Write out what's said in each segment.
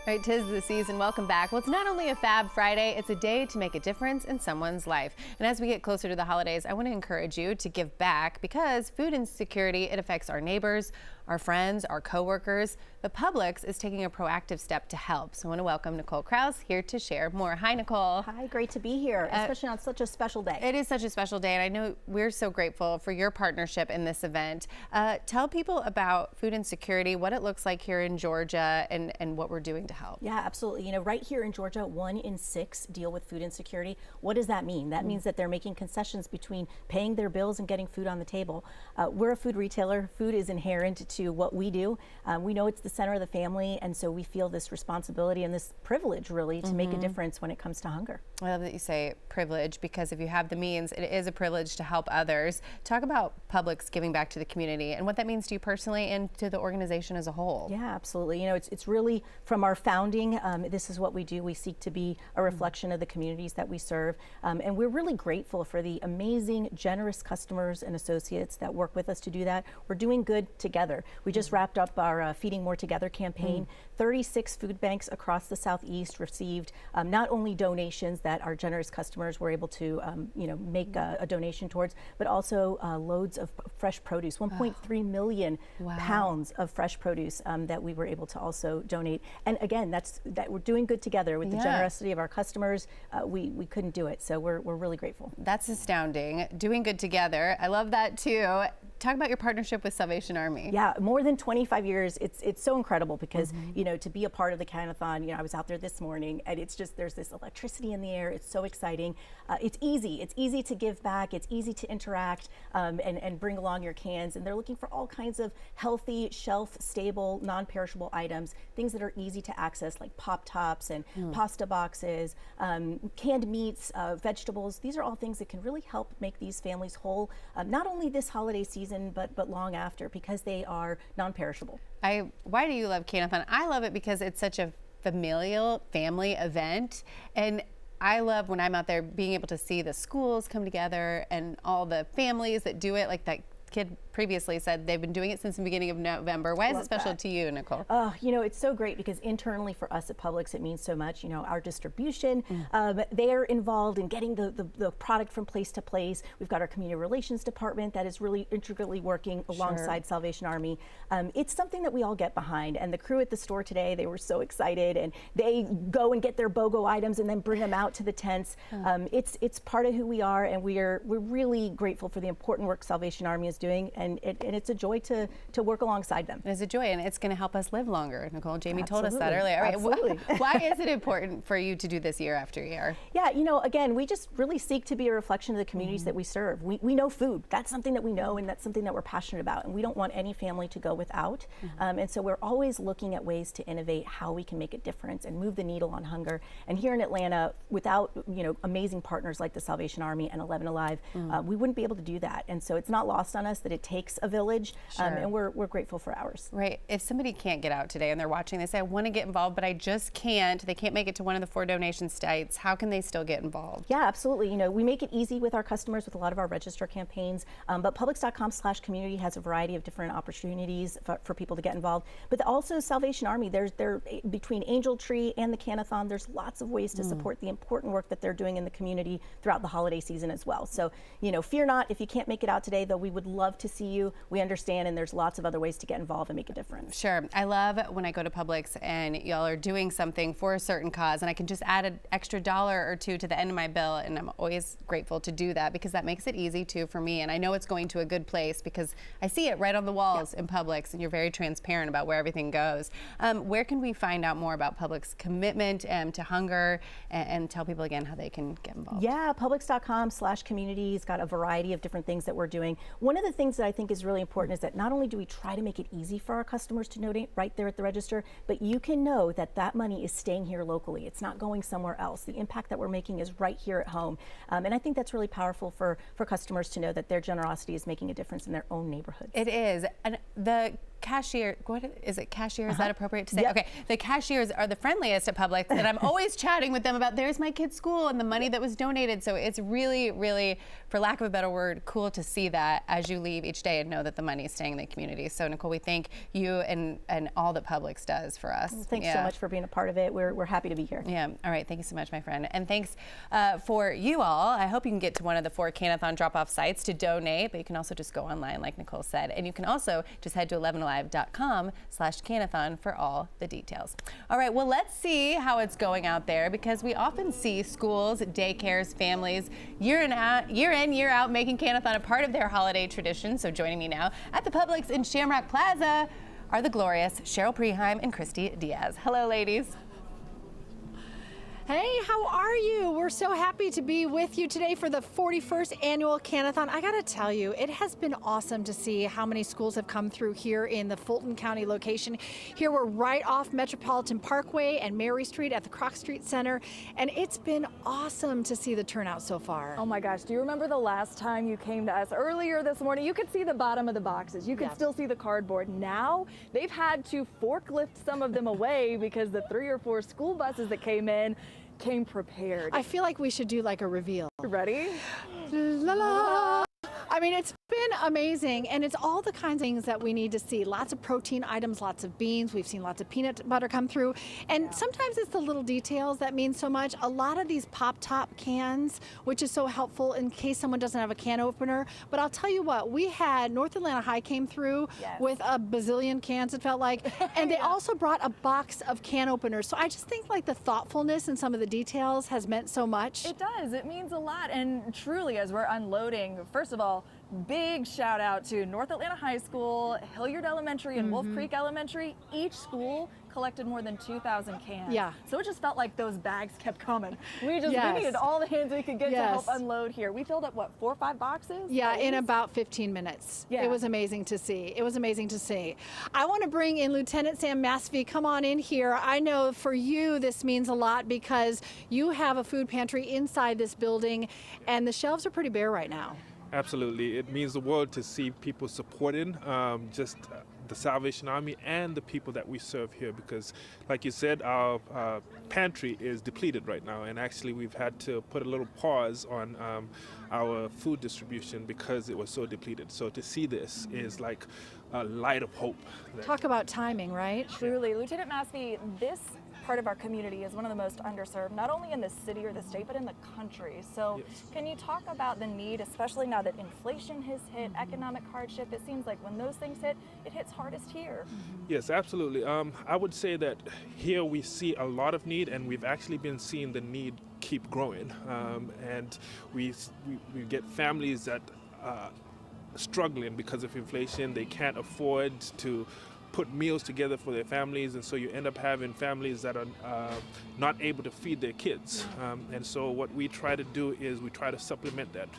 Right, 'tis the season. Welcome back. Well, it's not only a Fab Friday, it's a day to make a difference in someone's life. And as we get closer to the holidays, I want to encourage you to give back because food insecurity, it affects our neighbors, our friends, our coworkers. But Publix is taking a proactive step to help. So I want to welcome Nicole Krause here to share more. Hi, Nicole. Hi, great to be here, especially on such a special day. It is such a special day, and I know we're so grateful for your partnership in this event. Tell people about food insecurity, what it looks like here in Georgia, and what we're doing to help. Yeah, absolutely. You know, right here in Georgia, 1 in 6 deal with food insecurity. What does that mean? That means that they're making concessions between paying their bills and getting food on the table. We're a food retailer. Food is inherent to what we do. We know it's the center of the family, and so we feel this responsibility and this privilege, really, to make a difference when it comes to hunger. I love that you say privilege, because if you have the means, it is a privilege to help others. Talk about Publix giving back to the community and what that means to you personally and to the organization as a whole. Yeah, absolutely. You know, it's really from our founding, this is what we do. We seek to be a reflection of the communities that we serve. And we're really grateful for the amazing, generous customers and associates that work with us to do that. We're doing good together. We just wrapped up our Feeding More Together campaign. 36 food banks across the Southeast received not only donations that our generous customers were able to make a donation towards, but also loads of fresh produce, 1.3 million pounds of fresh produce that we were able to also donate. And again, that we're doing good together with the generosity of our customers. We couldn't do it, so we're really grateful. That's astounding. Doing good together. I love that too. Talk about your partnership with Salvation Army. Yeah, more than 25 years. It's so incredible because you know, to be a part of the Can-A-Thon. You know, I was out there this morning, and it's just, there's this electricity in the air. It's so exciting. It's easy. It's easy to give back. It's easy to interact and bring along your cans. And they're looking for all kinds of healthy, shelf-stable, non-perishable items, things that are easy to access, like Pop Tops and pasta boxes, canned meats, vegetables. These are all things that can really help make these families whole, not only this holiday season, but long after, because they are non-perishable. Why do you love Can-A-Thon? I love it because it's such a familial family event, and I love when I'm out there being able to see the schools come together and all the families that do it. Like that kid previously said, they've been doing it since the beginning of November. Why is it special to you, Nicole? You know, it's so great because internally for us at Publix, it means so much. You know, our distribution, they're involved in getting the product from place to place. We've got our community relations department that is really intricately working alongside Salvation Army. It's something that we all get behind, and the crew at the store today, they were so excited, and they go and get their BOGO items and then bring them out to the tents. It's part of who we are, and we're really grateful for the important work Salvation Army is doing. And it's a joy to work alongside them. It's a joy, and it's going to help us live longer, Nicole. Jamie told us that earlier. Absolutely. Why is it important for you to do this year after year? Yeah, you know, again, we just really seek to be a reflection of the communities that we serve. We know food. That's something that we know, and that's something that we're passionate about, and we don't want any family to go without. And so we're always looking at ways to innovate how we can make a difference and move the needle on hunger. And here in Atlanta, without amazing partners like the Salvation Army and 11Alive, we wouldn't be able to do that. And so it's not lost on us that it takes a village, and we're grateful for ours. Right. If somebody can't get out today and they're watching, they say, I want to get involved, but I just can't. They can't make it to one of the 4 donation sites. How can they still get involved? Yeah, absolutely. You know, we make it easy with our customers with a lot of our register campaigns, but Publix.com/community has a variety of different opportunities for people to get involved. But also Salvation Army, they're between Angel Tree and the Can-A-Thon, there's lots of ways to support the important work that they're doing in the community throughout the holiday season as well. So, you know, fear not if you can't make it out today, though we would love to see you. We understand, and there's lots of other ways to get involved and make a difference. Sure. I love when I go to Publix and y'all are doing something for a certain cause, and I can just add an extra $1 or $2 to the end of my bill, and I'm always grateful to do that because that makes it easy too for me, and I know it's going to a good place because I see it right on the walls in Publix, and you're very transparent about where everything goes. Where can we find out more about Publix commitment to hunger, and tell people again how they can get involved? Yeah, Publix.com/community has got a variety of different things that we're doing. One of the things that I think is really important is that not only do we try to make it easy for our customers to donate right there at the register, but you can know that that money is staying here locally. It's not going somewhere else. The impact that we're making is right here at home. And I think that's really powerful for customers to know that their generosity is making a difference in their own neighborhoods. It is. And the cashier, what is it, cashier, is that appropriate to say? Okay, the cashiers are the friendliest at Publix, and I'm always chatting with them about there's my kid's school and the money that was donated. So it's really, really, for lack of a better word, cool to see that as you leave each day and know that the money is staying in the community. So Nicole, we thank you and all that Publix does for us. Well, thanks so much for being a part of it. We're happy to be here. Yeah, all right, thank you so much, my friend. And thanks for you all. I hope you can get to one of the 4 Can-A-Thon drop-off sites to donate, but you can also just go online like Nicole said. And you can also just head to 11alive.com/Can-A-Thon for all the details. All right, well, let's see how it's going out there, because we often see schools, daycares, families year in, year out making Can-A-Thon a part of their holiday tradition. So joining me now at the Publix in Shamrock Plaza are the glorious Cheryl Preheim and Christy Diaz. Hello, ladies. Hey, how are you? We're so happy to be with you today for the 41st annual Can-A-Thon. I gotta tell you, it has been awesome to see how many schools have come through here in the Fulton County location. Here we're right off Metropolitan Parkway and Mary Street at the Croc Street Center, and it's been awesome to see the turnout so far. Oh my gosh, do you remember the last time you came to us earlier this morning? You could see the bottom of the boxes. You could still see the cardboard. Now they've had to forklift some of them away because the 3 or 4 school buses that came in came prepared. I feel like we should do like a reveal. Ready? La la! I mean, it's been amazing, and it's all the kinds of things that we need to see. Lots of protein items, lots of beans. We've seen lots of peanut butter come through, and sometimes it's the little details that mean so much. A lot of these pop-top cans, which is so helpful in case someone doesn't have a can opener. But I'll tell you what, we had North Atlanta High came through with a bazillion cans, it felt like, and they also brought a box of can openers. So I just think like the thoughtfulness and some of the details has meant so much. It does. It means a lot. And truly, as we're unloading, first of all, big shout out to North Atlanta High School, Hilliard Elementary, and Wolf Creek Elementary. Each school collected more than 2,000 cans. Yeah. So it just felt like those bags kept coming. We needed all the hands we could get to help unload here. We filled up, what, 4 or 5 boxes? Yeah, in about 15 minutes. Yeah. It was amazing to see. It was amazing to see. I want to bring in Lieutenant Sam Masvey. Come on in here. I know for you this means a lot because you have a food pantry inside this building, and the shelves are pretty bare right now. Absolutely. It means the world to see people supporting the Salvation Army and the people that we serve here, because like you said, our pantry is depleted right now, and actually we've had to put a little pause on our food distribution because it was so depleted. So to see this is like a light of hope. Talk about timing, right? Truly. Lieutenant Masvey, this part of our community is one of the most underserved, not only in the city or the state, but in the country. So can you talk about the need, especially now that inflation has hit, economic hardship? It seems like when those things hit, it hits hardest here. Yes, absolutely. I would say that here we see a lot of need, and we've actually been seeing the need keep growing. And we get families that are struggling because of inflation. They can't afford to put meals together for their families, and so you end up having families that are not able to feed their kids. And so what we try to do is we try to supplement that.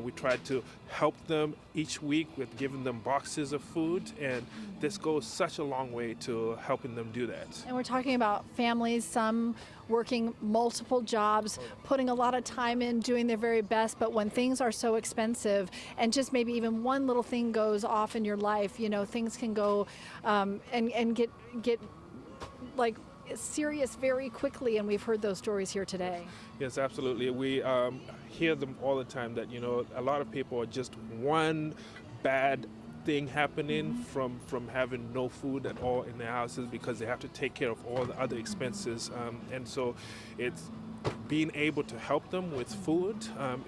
We try to help them each week with giving them boxes of food, and this goes such a long way to helping them do that. And we're talking about families, some working multiple jobs, putting a lot of time in, doing their very best, but when things are so expensive and just maybe even one little thing goes off in your life, you know, things can go and get like serious very quickly, and we've heard those stories here today. Yes, absolutely. We hear them all the time that, you know, a lot of people are just one bad thing happening from having no food at all in their houses because they have to take care of all the other expenses, and so it's being able to help them with food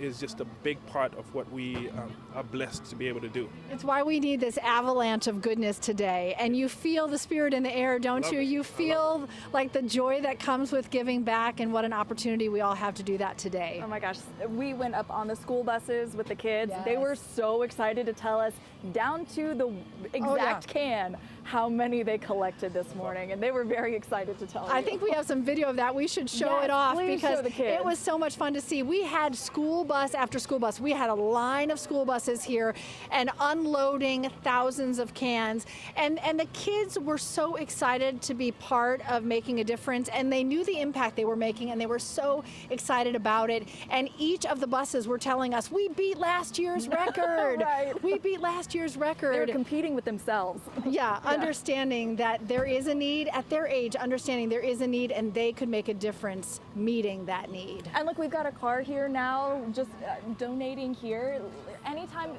is just a big part of what we are blessed to be able to do. It's why we need this avalanche of goodness today. And you feel the spirit in the air, don't you? You feel like the joy that comes with giving back, and what an opportunity we all have to do that today. Oh my gosh, we went up on the school buses with the kids. They were so excited to tell us down to the exact can how many they collected this morning, and they were very excited to tell us. I think we have some video of that. We should show it off because the kids. It was so much fun to see. We had school bus after school bus. We had a line of school buses here and unloading thousands of cans. And the kids were so excited to be part of making a difference, and they knew the impact they were making, and they were so excited about it. And each of the buses were telling us, we beat last year's record. Right. We beat last year's record. They were competing with themselves. Yeah, understanding that there is a need at their age, understanding there is a need, and they could make a difference meeting that need. And look, we've got a car here now, just donating here. Anytime,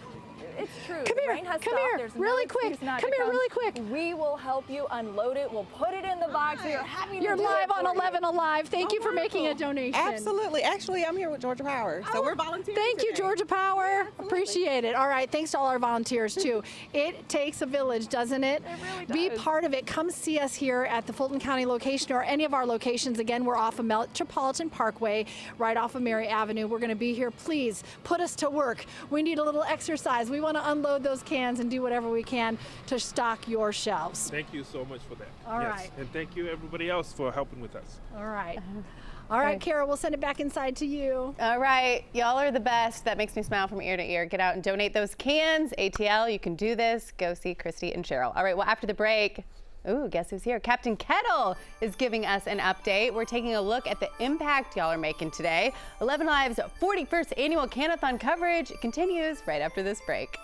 it's true. Come here, Rain has come stopped. here, There's no really excuse quick. not Come to here, really quick. We will help you unload it. We'll put it in the box. We are happy to You're do live it on for you. 11Alive. Thank you for making a donation. Absolutely. Actually, I'm here with Georgia Power, so we're volunteering. Thank you, today. Georgia Power. Appreciate it. All right, thanks to all our volunteers too. It takes a village, doesn't it? It really Be does. part of it. Come see us here at the Fulton County location or any of our locations. Again, we're off of Metropolitan Parkway, right off of Mary Avenue. We're going to be here. Please put us to work. We need a little exercise. We want to unload those cans and do whatever we can to stock your shelves. Thank you so much for that. All yes. right. And thank you everybody else for helping with us. All right. All right, Kara, we'll send it back inside to you. All right, y'all are the best. That makes me smile from ear to ear. Get out and donate those cans. ATL, you can do this. Go see Christy and Cheryl. All right, well, after the break, ooh, guess who's here? Captain Kettle is giving us an update. We're taking a look at the impact y'all are making today. 11Alive's 41st annual Can-A-Thon coverage continues right after this break.